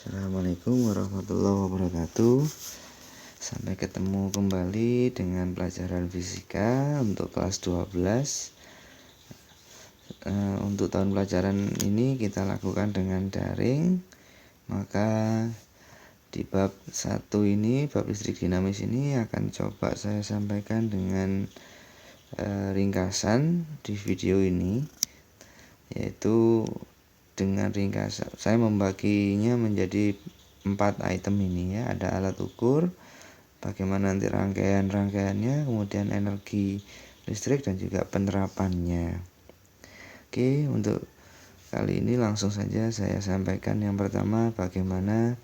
Assalamualaikum warahmatullahi wabarakatuh. Sampai ketemu kembali dengan pelajaran fisika untuk kelas 12. Untuk tahun pelajaran ini kita lakukan dengan daring. Maka di bab 1 ini, bab listrik dinamis ini akan coba saya sampaikan dengan ringkasan di video ini, yaitu dengan ringkasan saya membaginya menjadi 4 item ini ya. Ada alat ukur, bagaimana nanti rangkaiannya, kemudian energi listrik dan juga penerapannya. Oke, untuk kali ini langsung saja saya sampaikan. Yang pertama, bagaimana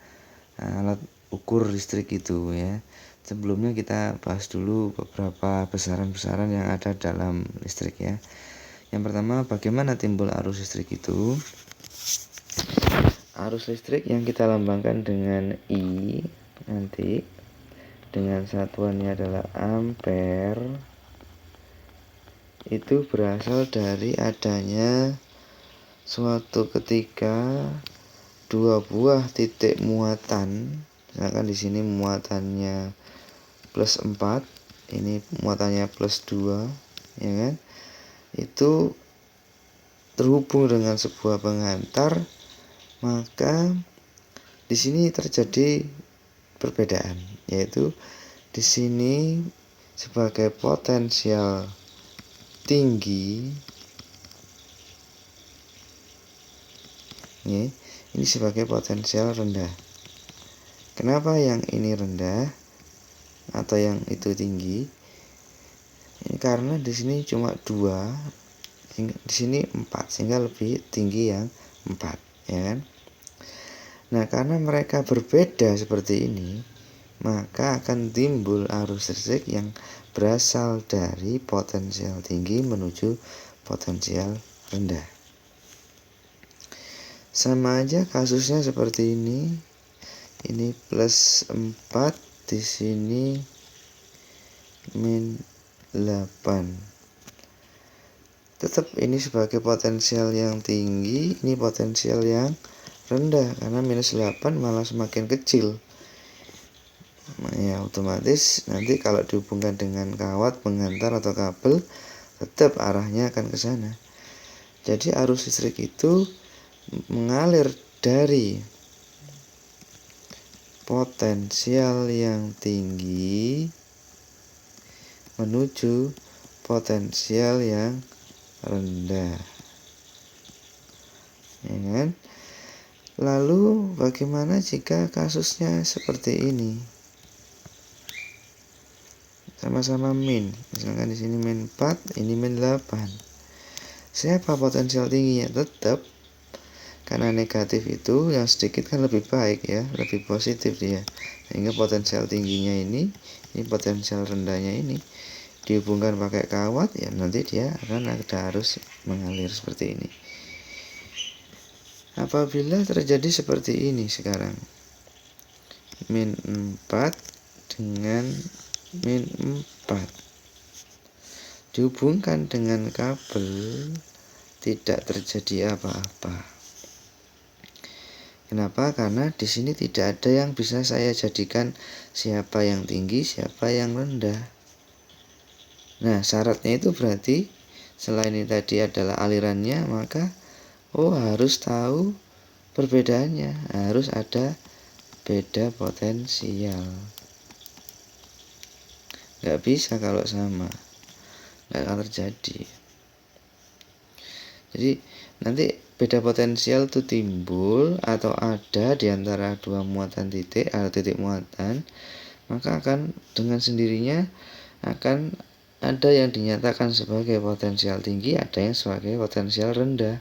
alat ukur listrik itu ya. Sebelumnya kita bahas dulu beberapa besaran-besaran yang ada dalam listrik ya. Yang pertama, bagaimana timbul arus listrik itu? Arus listrik yang kita lambangkan dengan I nanti dengan satuannya adalah ampere, itu berasal dari adanya suatu ketika dua buah titik muatan. Misalkan di sini muatannya plus 4, ini muatannya plus 2, ya kan? Itu terhubung dengan sebuah pengantar, maka di sini terjadi perbedaan, yaitu di sini sebagai potensial tinggi, ya, ini sebagai potensial rendah. Kenapa yang ini rendah atau yang itu tinggi? Ini karena di sini cuma 2, di sini 4, sehingga lebih tinggi yang 4, ya kan? Nah, karena mereka berbeda seperti ini, maka akan timbul arus listrik yang berasal dari potensial tinggi menuju potensial rendah. Sama aja kasusnya seperti ini. Ini plus 4, di sini min 8. Tetap ini sebagai potensial yang tinggi, ini potensial yang rendah, karena minus 8 malah semakin kecil. Ya, otomatis nanti kalau dihubungkan dengan kawat, pengantar atau kabel, tetap arahnya akan ke sana. Jadi arus listrik itu mengalir dari potensial yang tinggi menuju potensial yang rendah, ya kan? Lalu bagaimana jika kasusnya seperti ini? Sama-sama min. Misalkan di sini min 4, ini min 8. Siapa potensial tingginya? Tetap, karena negatif itu yang sedikit kan lebih baik ya, lebih positif dia. Sehingga potensial tingginya ini potensial rendahnya ini dihubungkan pakai kawat, ya nanti dia akan ada arus mengalir seperti ini. Apabila terjadi seperti ini sekarang, min 4 dengan min 4 dihubungkan dengan kabel, tidak terjadi apa-apa. Kenapa? Karena di sini tidak ada yang bisa saya jadikan siapa yang tinggi, siapa yang rendah. Nah, syaratnya itu berarti selain ini tadi adalah alirannya, maka harus tahu perbedaannya, harus ada beda potensial. Nggak bisa kalau sama, nggak akan terjadi. Jadi nanti beda potensial itu timbul atau ada di antara dua muatan titik atau titik muatan, maka akan dengan sendirinya akan ada yang dinyatakan sebagai potensial tinggi, ada yang sebagai potensial rendah,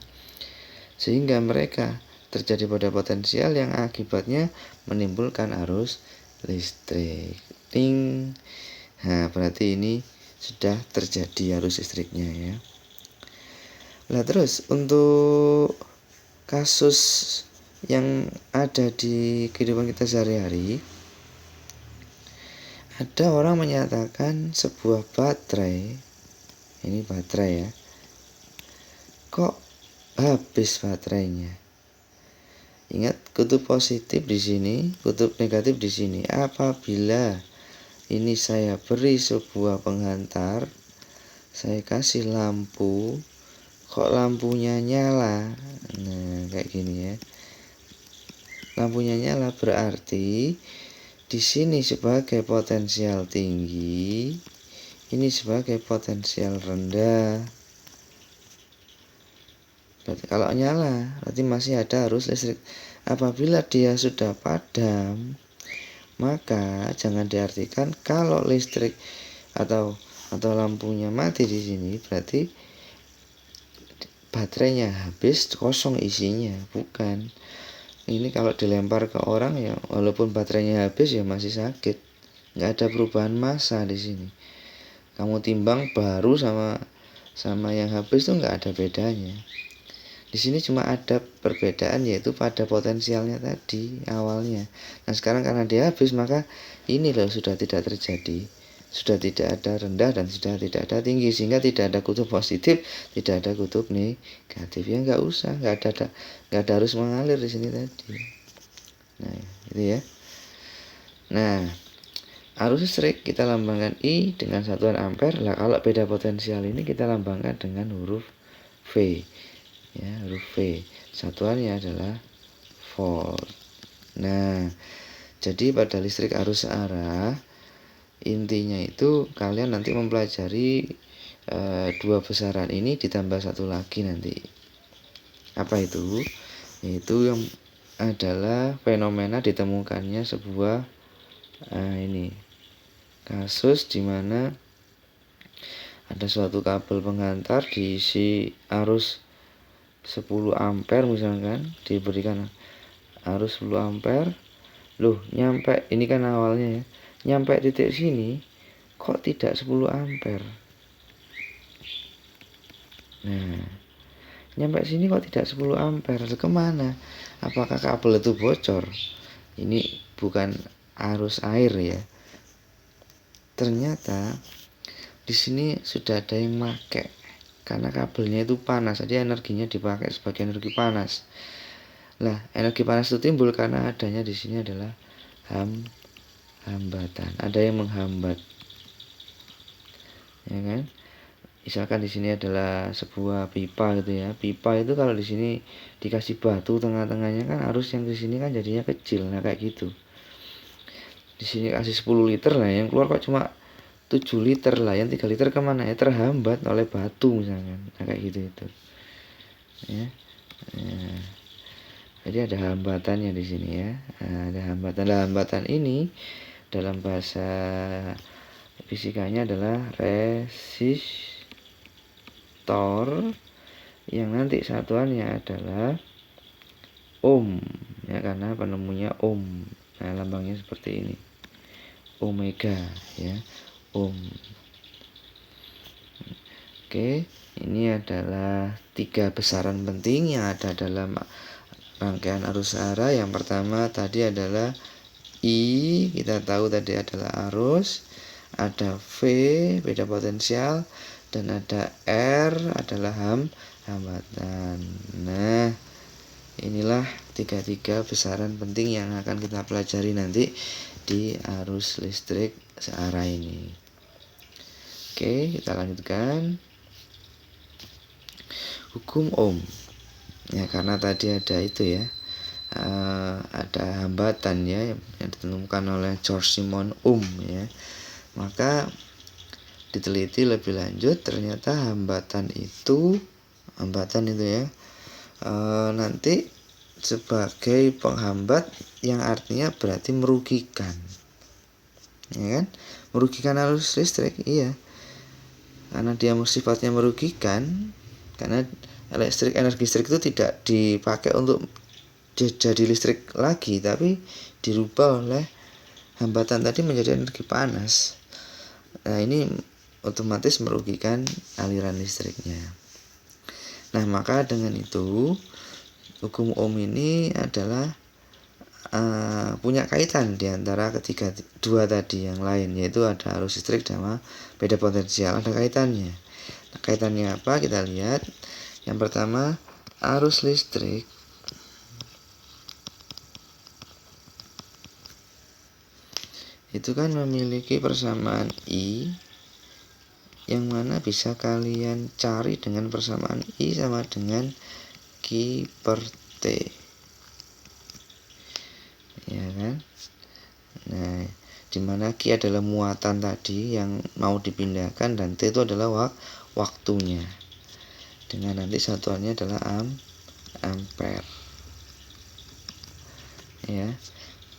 sehingga mereka terjadi pada potensial yang akibatnya menimbulkan arus listrik. Ting. Nah, berarti ini sudah terjadi arus listriknya ya. Nah, terus untuk kasus yang ada di kehidupan kita sehari-hari, ada orang menyatakan sebuah baterai, ini baterai ya, kok habis baterainya. Ingat, kutub positif di sini, kutub negatif di sini. Apabila ini saya beri sebuah penghantar, saya kasih lampu, kok lampunya nyala. Nah, kayak gini ya. Lampunya nyala berarti di sini sebagai potensial tinggi, ini sebagai potensial rendah. Berarti kalau nyala, berarti masih ada arus listrik. Apabila dia sudah padam, maka jangan diartikan kalau listrik atau lampunya mati di sini berarti baterainya habis, kosong isinya. Bukan. Ini kalau dilempar ke orang ya, walaupun baterainya habis ya masih sakit. Nggak ada perubahan massa di sini. Kamu timbang baru sama yang habis tuh nggak ada bedanya. Di sini cuma ada perbedaan, yaitu pada potensialnya tadi awalnya. Nah sekarang karena dia habis, maka ini loh sudah tidak terjadi, sudah tidak ada rendah dan sudah tidak ada tinggi, sehingga tidak ada kutub positif, tidak ada kutub negatif. Ya nggak usah, nggak ada harus mengalir di sini tadi. Nah itu ya. Nah arus listrik kita lambangkan I dengan satuan ampere. Lah kalau beda potensial ini kita lambangkan dengan huruf V. Ya, huruf V. Satuannya adalah volt. Nah, jadi pada listrik arus searah intinya itu kalian nanti mempelajari dua besaran ini ditambah satu lagi nanti. Apa itu? Itu yang adalah fenomena ditemukannya sebuah ini kasus di mana ada suatu kabel penghantar diisi arus 10 ampere misalkan, diberikan arus 10 ampere. Loh, nyampe ini kan awalnya ya. Nyampe titik sini kok tidak 10 ampere. Nah, nyampe sini kok tidak 10 ampere. Kemana? Apakah kabel itu bocor? Ini bukan arus air ya. Ternyata di sini sudah ada yang pakai, karena kabelnya itu panas, jadi energinya dipakai sebagai energi panas. Nah, energi panas itu timbul karena adanya di sini adalah hambatan. Ada yang menghambat, ya kan? Misalkan di sini adalah sebuah pipa gitu ya. Pipa itu kalau di sini dikasih batu tengah-tengahnya kan arus yang di sini kan jadinya kecil. Nah, kayak gitu. Di sini kasih 10 liter lah, yang keluar kok cuma 7 liter lah, yang 3 liter kemana ya, terhambat oleh batu misalkan. Nah kayak gitu itu ya. Nah, jadi ada hambatannya di sini ya. Nah, ada hambatan ini dalam bahasa fisikanya adalah resistor, yang nanti satuannya adalah ohm ya, karena penemunya ohm. Nah lambangnya seperti ini, omega ya, ohm. Oke, ini adalah 3 besaran penting yang ada dalam rangkaian arus searah. Yang pertama tadi adalah I, kita tahu tadi adalah arus, ada V, beda potensial, dan ada R adalah hambatan. Nah, inilah 3 besaran penting yang akan kita pelajari nanti di arus listrik searah ini. Oke, kita lanjutkan. Hukum Ohm. Ya, karena tadi ada itu ya, ada hambatan ya yang ditemukan oleh George Simon Ohm ya. Maka diteliti lebih lanjut, ternyata hambatan itu ya nanti sebagai penghambat, yang artinya berarti merugikan, ya kan? Merugikan arus listrik, iya, karena dia sifatnya merugikan, karena energi listrik itu tidak dipakai untuk jadi listrik lagi, tapi dirubah oleh hambatan tadi menjadi energi panas. Nah ini otomatis merugikan aliran listriknya. Nah maka dengan itu hukum Ohm ini adalah punya kaitan diantara dua tadi yang lain, yaitu ada arus listrik sama beda potensial, ada kaitannya. Nah, kaitannya apa? Kita lihat. Yang pertama, arus listrik itu kan memiliki persamaan I, yang mana bisa kalian cari dengan persamaan I sama dengan Q per T, ya kan. Nah, dimana Q adalah muatan tadi yang mau dipindahkan dan T itu adalah waktunya, dengan nanti satuannya adalah ampere, ya.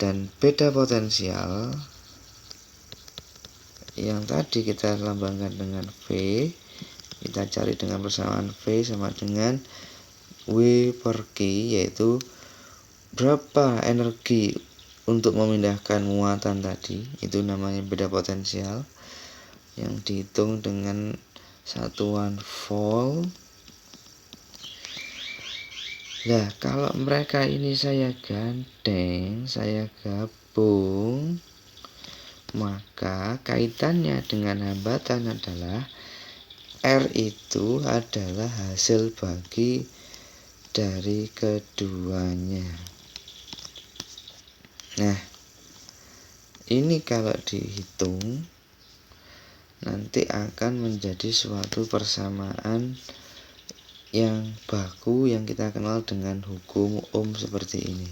Dan beda potensial yang tadi kita lambangkan dengan V, kita cari dengan persamaan V sama dengan W per Q, yaitu berapa energi untuk memindahkan muatan tadi. Itu namanya beda potensial yang dihitung dengan satuan volt. Nah, kalau mereka ini saya gandeng, saya gabung, maka kaitannya dengan hambatan adalah R itu adalah hasil bagi dari keduanya. Nah, ini kalau dihitung nanti akan menjadi suatu persamaan yang baku yang kita kenal dengan hukum Ohm seperti ini.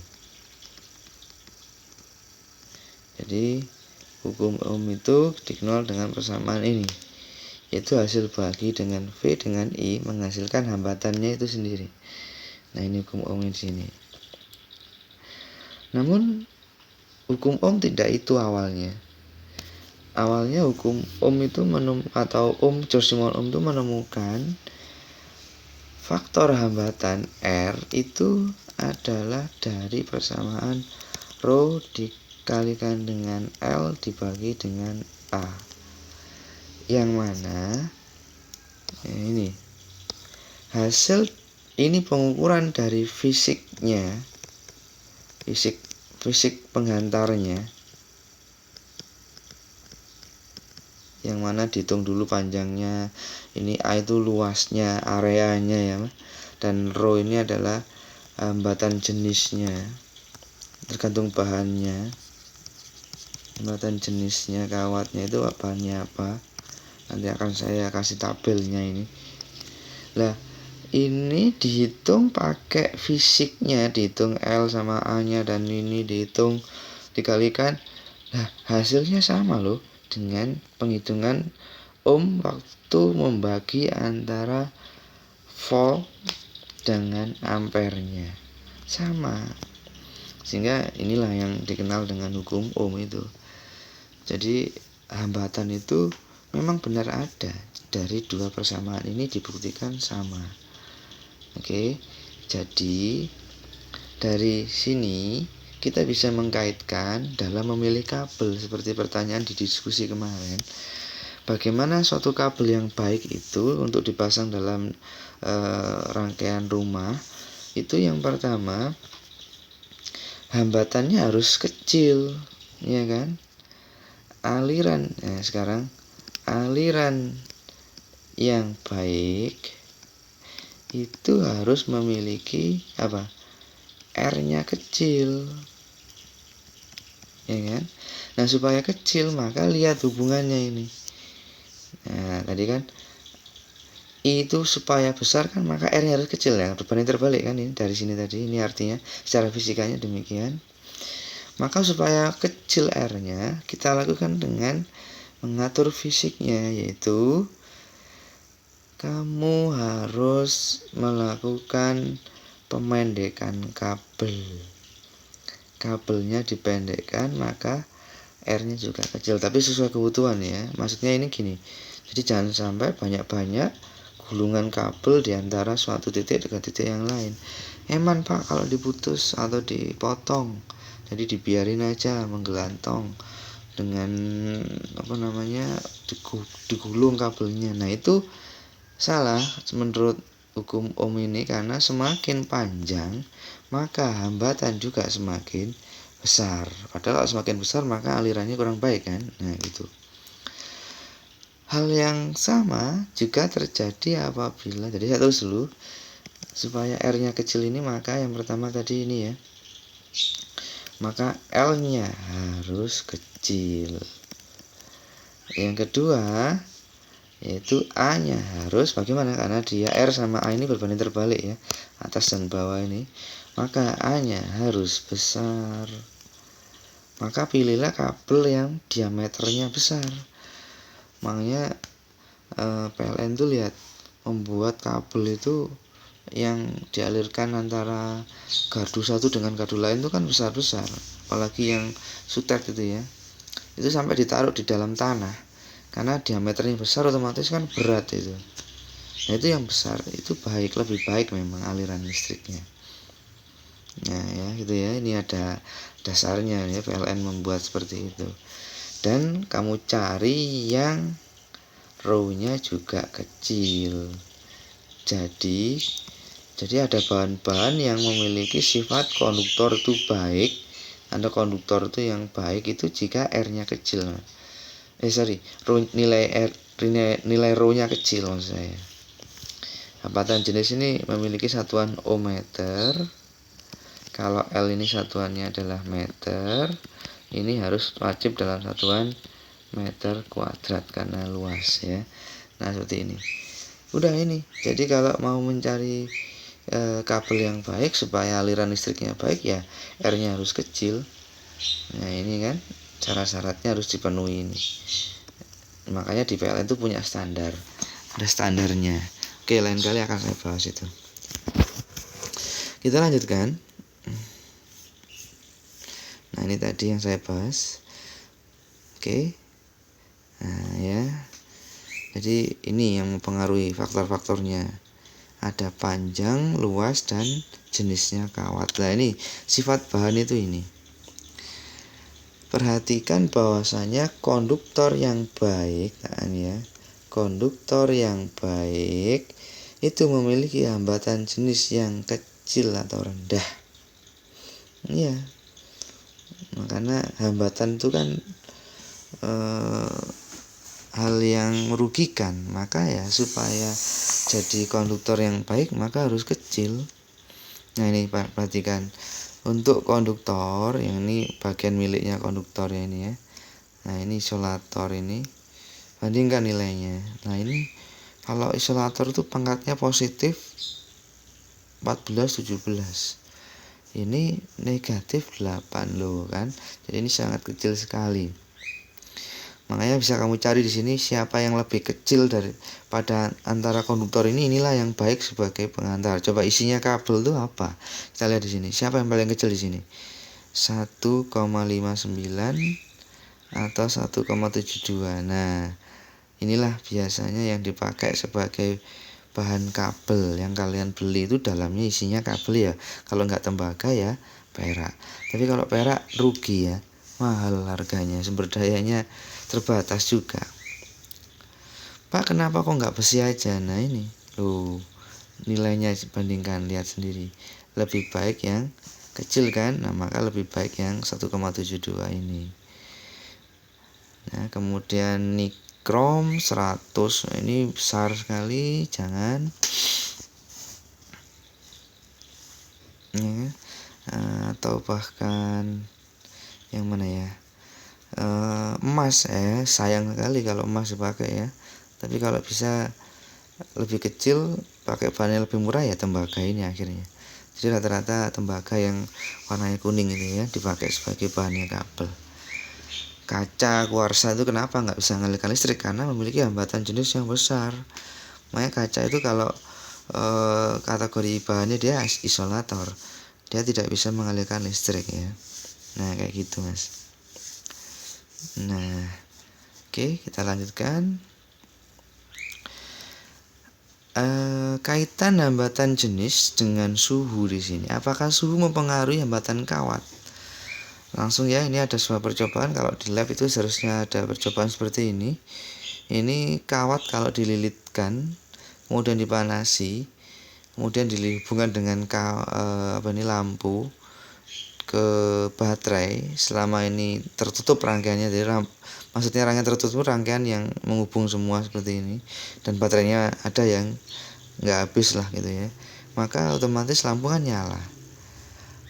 Jadi hukum Ohm itu dikenal dengan persamaan ini, yaitu hasil bagi dengan V dengan I menghasilkan hambatannya itu sendiri. Nah, ini hukum Ohm di sini. Namun hukum Ohm tidak itu awalnya. Awalnya hukum Ohm itu George Simon Ohm itu menemukan faktor hambatan R itu adalah dari persamaan Rho dikalikan dengan L dibagi dengan A, yang mana ini hasil ini pengukuran dari fisiknya, fisik penghantarnya, yang mana dihitung dulu panjangnya, ini A itu luasnya, areanya ya, dan Rho ini adalah hambatan jenisnya, tergantung bahannya, hambatan jenisnya, kawatnya itu bahannya apa, nanti akan saya kasih tabelnya ini. Lah, ini dihitung pakai fisiknya, dihitung L sama A nya, dan ini dihitung dikalikan. Nah, hasilnya sama loh dengan penghitungan Ohm waktu membagi antara volt dengan ampernya, sama. Sehingga inilah yang dikenal dengan hukum Ohm itu. Jadi hambatan itu memang benar ada, dari dua persamaan ini dibuktikan sama. Oke, jadi dari sini kita bisa mengkaitkan dalam memilih kabel, seperti pertanyaan di diskusi kemarin. Bagaimana suatu kabel yang baik itu untuk dipasang dalam rangkaian rumah? Itu yang pertama, hambatannya harus kecil, ya kan? Aliran, sekarang aliran yang baik itu harus memiliki apa? R-nya kecil, ya kan? Nah, supaya kecil maka lihat hubungannya ini. Nah, tadi kan I itu supaya besar kan maka R-nya harus kecil ya, berbanding terbalik kan ini dari sini tadi, ini artinya secara fisikanya demikian. Maka supaya kecil R-nya kita lakukan dengan mengatur fisiknya, yaitu kamu harus melakukan pemendekan kabel. Kabelnya dipendekkan maka R-nya juga kecil, tapi sesuai kebutuhan ya. Maksudnya ini gini, jadi jangan sampai banyak-banyak gulungan kabel di antara suatu titik dengan titik yang lain. Eman Pak kalau diputus atau dipotong, jadi dibiarin aja menggelantong dengan digulung kabelnya. Nah, itu salah menurut hukum Ohm ini, karena semakin panjang maka hambatan juga semakin besar. Padahal kalau semakin besar maka alirannya kurang baik kan. Nah, gitu. Hal yang sama juga terjadi apabila, jadi saya tulis dulu supaya R-nya kecil ini, maka yang pertama tadi ini ya, maka L-nya harus kecil. Yang kedua yaitu A-nya harus bagaimana, karena dia R sama A ini berbanding terbalik ya, atas dan bawah ini, maka A-nya harus besar. Maka pilihlah kabel yang diameternya besar. Makanya PLN tuh lihat membuat kabel itu yang dialirkan antara gardu satu dengan gardu lain itu kan besar-besar, apalagi yang sutet itu ya, itu sampai ditaruh di dalam tanah karena diameternya besar, otomatis kan berat itu. Nah itu yang besar itu lebih baik memang aliran listriknya. Nah ya gitu ya, ini ada dasarnya ya PLN membuat seperti itu. Dan kamu cari yang row-nya juga kecil. Jadi ada bahan-bahan yang memiliki sifat konduktor itu baik. Ada konduktor itu yang baik itu jika R-nya kecil. Nilai rho-nya kecil maksud saya. Hambatan jenis ini memiliki satuan ohmmeter. Kalau L ini satuannya adalah meter, ini harus wajib dalam satuan meter kuadrat karena luas ya. Nah seperti ini. Udah ini. Jadi kalau mau mencari kabel yang baik supaya aliran listriknya baik ya R-nya harus kecil. Nah ini kan syarat-syaratnya harus dipenuhi ini. Makanya di PLN itu punya standar, ada standarnya. Oke, lain kali akan saya bahas itu. Kita lanjutkan. Nah ini tadi yang saya bahas. Oke. Nah ya, jadi ini yang mempengaruhi faktor-faktornya. Ada panjang, luas, dan jenisnya kawat. Nah ini sifat bahan itu ini. Perhatikan bahwasanya konduktor yang baik, nah ini ya, konduktor yang baik itu memiliki hambatan jenis yang kecil atau rendah. Iya. Karena hambatan itu kan hal yang merugikan, maka ya supaya jadi konduktor yang baik maka harus kecil. Nah ini perhatikan, untuk konduktor yang ini bagian miliknya konduktor ya ini ya. Nah ini isolator ini, bandingkan nilainya. Nah ini kalau isolator itu pangkatnya positif 14 17, ini negatif 8 loh kan, jadi ini sangat kecil sekali. Makanya bisa kamu cari di sini siapa yang lebih kecil daripada antara konduktor ini, inilah yang baik sebagai pengantar. Coba isinya kabel itu apa? Kita lihat di sini. Siapa yang paling kecil di sini? 1,59 atau 1,72. Nah, inilah biasanya yang dipakai sebagai bahan kabel yang kalian beli, itu dalamnya isinya kabel ya. Kalau nggak tembaga ya perak. Tapi kalau perak rugi ya, mahal harganya, sumber dayanya terbatas juga. Pak kenapa kok nggak besi aja? Nah ini loh, nilainya bandingkan, lihat sendiri, lebih baik yang kecil kan. Nah maka lebih baik yang 1,72 ini. Nah kemudian nikrom 100, ini besar sekali, jangan ya. Atau bahkan yang mana ya, emas sayang sekali kalau emas dipakai ya. Tapi kalau bisa lebih kecil, pakai bahan yang lebih murah ya tembaga ini akhirnya. Jadi rata-rata tembaga yang warnanya kuning ini ya dipakai sebagai bahannya kabel. Kaca kuarsa itu kenapa nggak bisa mengalirkan listrik? Karena memiliki hambatan jenis yang besar. Makanya kaca itu kalau kategori bahannya dia isolator, dia tidak bisa mengalirkan listrik ya. Nah kayak gitu mas. Nah, oke, kita lanjutkan. Kaitan hambatan jenis dengan suhu di sini. Apakah suhu mempengaruhi hambatan kawat? Langsung ya, ini ada sebuah percobaan. Kalau di lab itu seharusnya ada percobaan seperti ini. Ini kawat kalau dililitkan, kemudian dipanasi, kemudian dihubungkan dengan lampu ke baterai. Selama ini tertutup rangkaiannya, jadi maksudnya rangkaian tertutup, rangkaian yang menghubung semua seperti ini, dan baterainya ada yang nggak habis lah gitu ya, maka otomatis lampu kan nyala.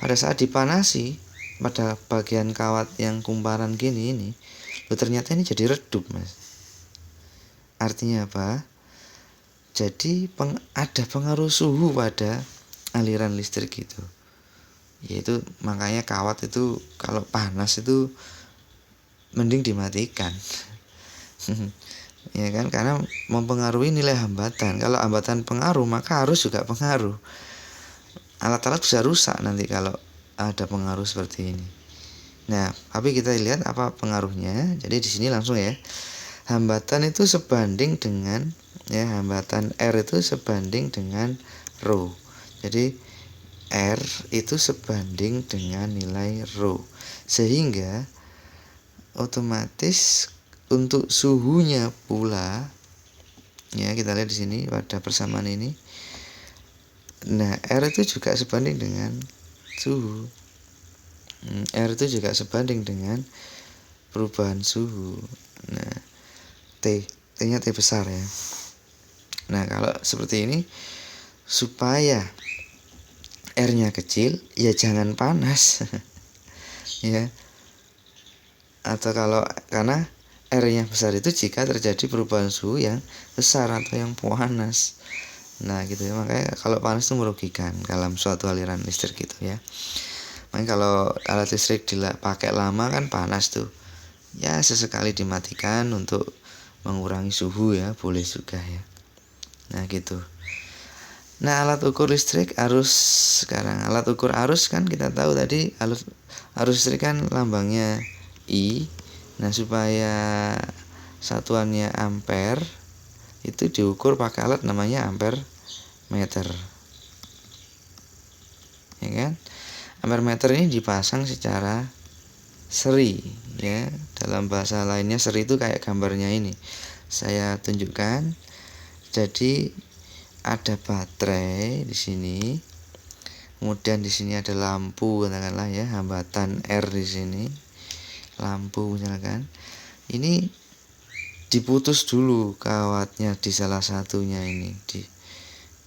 Pada saat dipanasi pada bagian kawat yang kumparan gini ini, ternyata ini jadi redup, Mas. Artinya apa? Jadi ada pengaruh suhu pada aliran listrik itu. Yaitu makanya kawat itu kalau panas itu mending dimatikan. Ya kan, karena mempengaruhi nilai hambatan. Kalau hambatan pengaruh, maka arus juga pengaruh. Alat-alat bisa rusak nanti kalau ada pengaruh seperti ini. Nah, tapi kita lihat apa pengaruhnya. Jadi di sini langsung ya. Hambatan itu sebanding dengan hambatan R itu sebanding dengan rho. Jadi R itu sebanding dengan nilai rho. Sehingga otomatis untuk suhunya pula, ya kita lihat di sini pada persamaan ini. Nah, R itu juga sebanding dengan suhu. R itu juga sebanding dengan perubahan suhu. Nah, T-nya T besar ya. Nah, kalau seperti ini supaya R-nya kecil, ya jangan panas. Ya. Atau karena R-nya besar itu jika terjadi perubahan suhu yang besar atau yang panas. Nah, gitu ya. Makanya kalau panas itu merugikan dalam suatu aliran listrik gitu ya. Makanya kalau alat listrik dipakai lama kan panas tuh. Ya, sesekali dimatikan untuk mengurangi suhu ya, boleh juga ya. Nah, gitu. Nah, alat ukur listrik arus sekarang. Alat ukur arus kan kita tahu tadi arus listrik kan lambangnya I. Nah, supaya satuannya ampere itu diukur pakai alat namanya ampere meter. Ya kan? Ampere meter ini dipasang secara seri ya. Dalam bahasa lainnya seri itu kayak gambarnya ini. Saya tunjukkan. Jadi ada baterai di sini. Kemudian di sini ada lampu katakanlah ya, hambatan R di sini. Lampu misalkan. Ini diputus dulu kawatnya di salah satunya ini.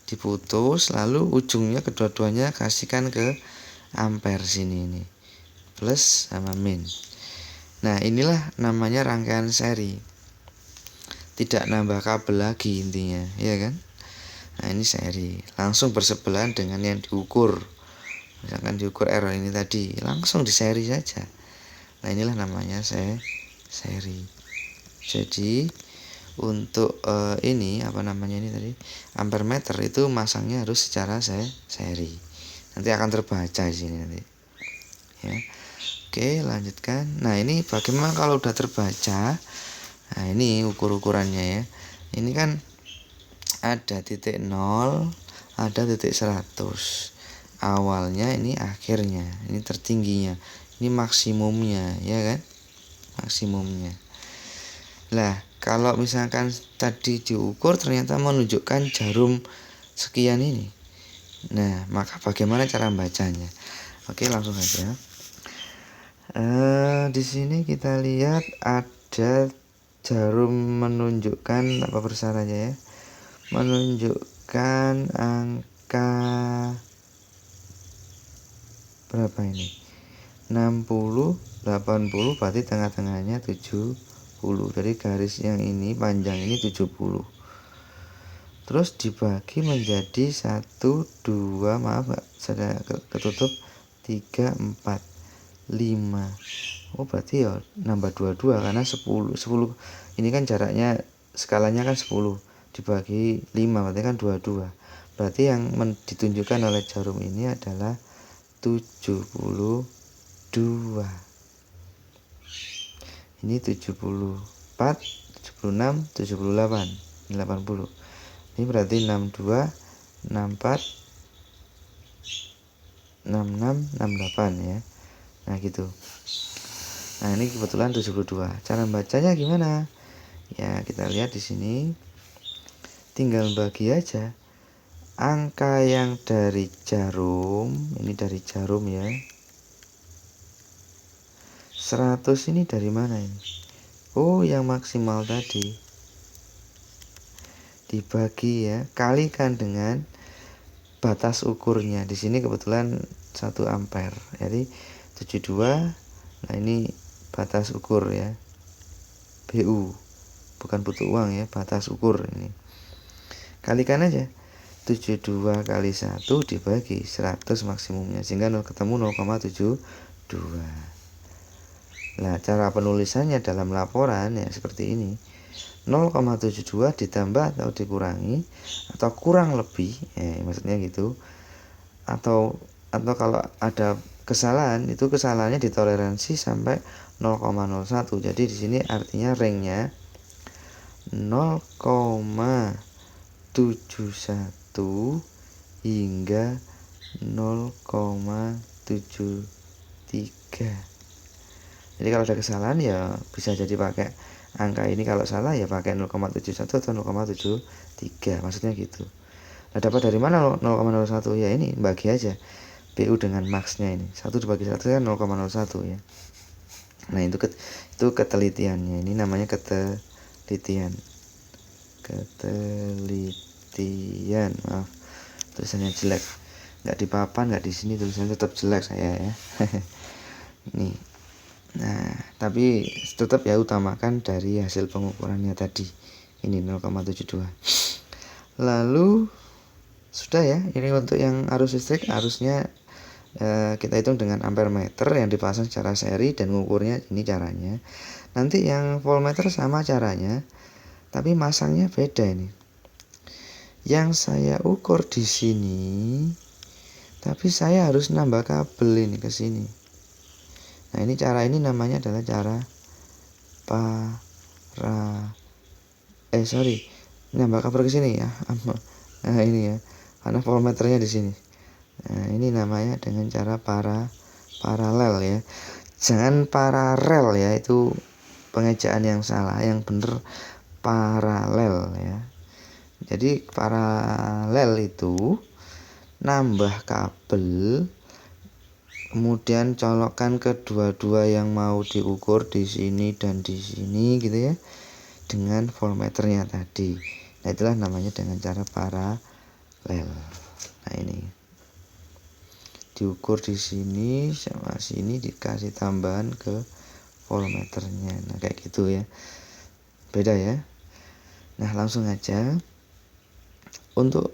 Diputus lalu ujungnya kedua-duanya kasihkan ke ampere sini ini. Plus sama min. Nah, inilah namanya rangkaian seri. Tidak nambah kabel lagi intinya, ya kan? Nah, ini seri. Langsung bersebelahan dengan yang diukur. Misalkan diukur R ini tadi, langsung di seri saja. Nah, inilah namanya seri. Jadi untuk ini apa namanya ini tadi ampere meter itu masangnya harus secara seri. Nanti akan terbaca di sini nanti. Ya. Oke, lanjutkan. Nah, ini bagaimana kalau udah terbaca? Nah, ini ukur-ukurannya ya. Ini kan ada titik 0, ada titik 100. Awalnya ini akhirnya, ini tertingginya. Ini maksimumnya, ya kan? Maksimumnya. Lah, kalau misalkan tadi diukur ternyata menunjukkan jarum sekian ini. Nah, maka bagaimana cara membacanya? Oke, langsung saja. Di sini kita lihat ada jarum menunjukkan apa besarannya ya. Menunjukkan angka berapa ini? 60, 80 berarti tengah-tengahnya 70. Jadi garis yang ini panjang ini 70. Terus dibagi menjadi 1, 2, maaf enggak, saya ketutup 3, 4, 5. Oh, berarti ya nambah 22 karena 10. Ini kan jaraknya skalanya kan 10 dibagi 5 berarti kan 22. Berarti yang ditunjukkan oleh jarum ini adalah 72. Ini 74, 76, 78, 80. Ini berarti 62, 64, 66, 68 ya. Nah, gitu. Nah, ini kebetulan 72. Cara bacanya gimana? Ya, kita lihat di sini. Tinggal bagi aja angka yang dari jarum, ini dari jarum ya. 100 ini dari mana ini? Oh, yang maksimal tadi. Dibagi ya, kalikan dengan batas ukurnya. Di sini kebetulan 1 ampere. Jadi 72. Nah ini batas ukur ya, BU, bukan butuh uang ya, batas ukur ini. Kalikan aja 72 kali 1 dibagi 100 maksimumnya, sehingga ketemu 0,72. Nah cara penulisannya dalam laporan ya seperti ini, 0,72 ditambah atau dikurangi atau kurang lebih maksudnya gitu, atau kalau ada kesalahan, itu kesalahannya ditoleransi sampai 0,01. Jadi di sini artinya ringnya 0,71 hingga 0,73. Jadi kalau ada kesalahan ya bisa jadi pakai angka ini, kalau salah ya pakai 0,71 atau 0,73, maksudnya gitu. Nah dapat dari mana 0,01? Ya ini bagi aja BU dengan maksnya ini, 1 dibagi 1 kan 0,01 ya. Nah itu ketelitiannya, ini namanya ketelitian. Maaf tulisannya jelek, nggak di papan, nggak di sini, tulisannya tetap jelek saya ya. Ini. Nah tapi tetap ya utamakan dari hasil pengukurannya tadi, ini 0,72. Lalu sudah ya, ini untuk yang arus listrik, arusnya kita hitung dengan ampere meter yang dipasang secara seri dan mengukurnya ini caranya. Nanti yang voltmeter sama caranya, tapi masangnya beda ini. Yang saya ukur di sini, tapi saya harus nambah kabel ini ke sini. Nah ini cara ini namanya adalah cara nambah kabel ke sini ya. Nah ini ya, karena voltmeternya di sini. Nah ini namanya dengan cara paralel ya. Jangan paralel ya, itu pengejaan yang salah. Yang bener paralel ya. Jadi paralel itu nambah kabel, kemudian colokkan kedua-dua yang mau diukur di sini dan di sini gitu ya, dengan voltmeternya tadi. Nah itulah namanya dengan cara paralel. Nah ini diukur di sini sama sini, dikasih tambahan ke voltmeternya. Nah kayak gitu ya, beda ya. Nah langsung aja.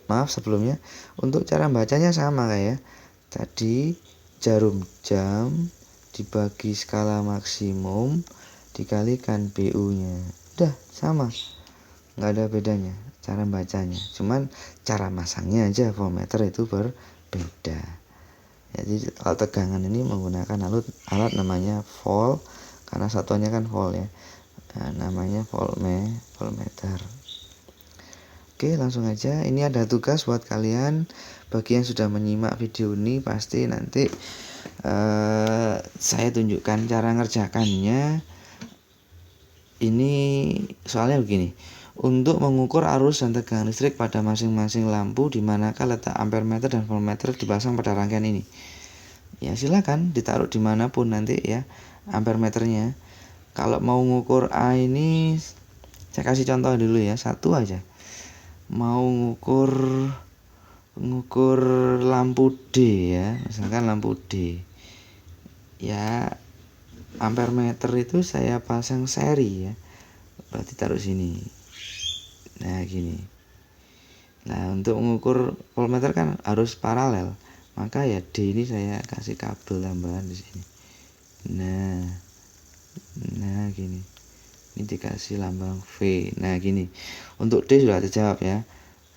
Sebelumnya untuk cara bacanya sama kayak tadi, jarum jam dibagi skala maksimum dikalikan BU nya, udah sama, nggak ada bedanya cara bacanya, cuman cara masangnya aja voltmeter itu berbeda. Jadi kalau tegangan ini menggunakan alat namanya volt, karena satuannya kan volt ya. Nah, namanya voltmeter. Oke langsung aja, ini ada tugas buat kalian. Bagi yang sudah menyimak video ini pasti nanti saya tunjukkan cara ngerjakannya. Ini soalnya begini, untuk mengukur arus dan tegangan listrik pada masing-masing lampu di manakah letak ampere meter dan voltmeter dipasang pada rangkaian ini. Ya silakan ditaruh dimanapun nanti ya ampere meternya. Kalau mau ngukur A ini, saya kasih contoh dulu ya, satu aja. Mau ngukur lampu D ya, misalkan lampu D ya, ampere meter itu saya pasang seri ya, berarti taruh sini. Nah gini. Nah untuk mengukur voltmeter kan harus paralel, maka ya D ini saya kasih kabel tambahan di sini. Nah gini, ini dikasih lambang V. Nah gini, untuk D sudah terjawab ya.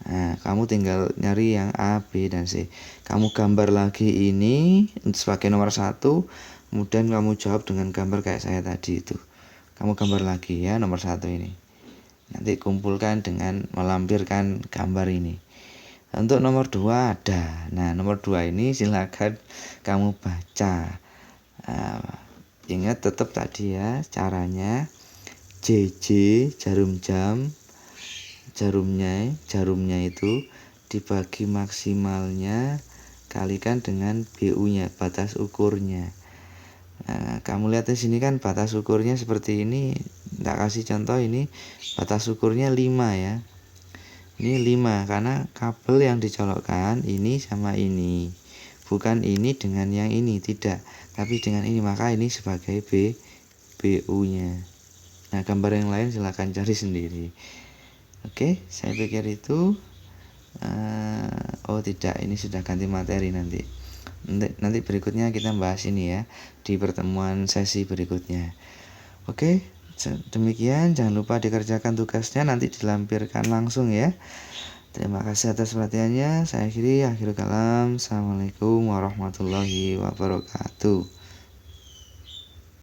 Nah kamu tinggal nyari yang A, B, dan C. Kamu gambar lagi ini sebagai nomor 1, kemudian kamu jawab dengan gambar kayak saya tadi itu. Kamu gambar lagi ya nomor 1 ini, nanti kumpulkan dengan melampirkan gambar ini. Untuk nomor 2 ada. Nah nomor 2 ini silakan kamu baca. Ingat tetap tadi ya caranya, JJ jarum jam, jarumnya itu dibagi maksimalnya kalikan dengan BU nya, batas ukurnya. Nah, kamu lihat di sini kan batas ukurnya seperti ini. Tak kasih contoh, ini batas ukurnya 5 ya. Ini 5 karena kabel yang dicolokkan ini sama ini, bukan ini dengan yang ini, tidak, tapi dengan ini, maka ini sebagai BU nya. Nah, gambar yang lain silahkan cari sendiri. Oke, saya pikir itu oh tidak, ini sudah ganti materi. Nanti berikutnya kita bahas ini ya di pertemuan sesi berikutnya. Oke, demikian, jangan lupa dikerjakan tugasnya, nanti dilampirkan langsung ya. Terima kasih atas perhatiannya. Saya akhiri, akhirul kalam. Assalamualaikum warahmatullahi wabarakatuh.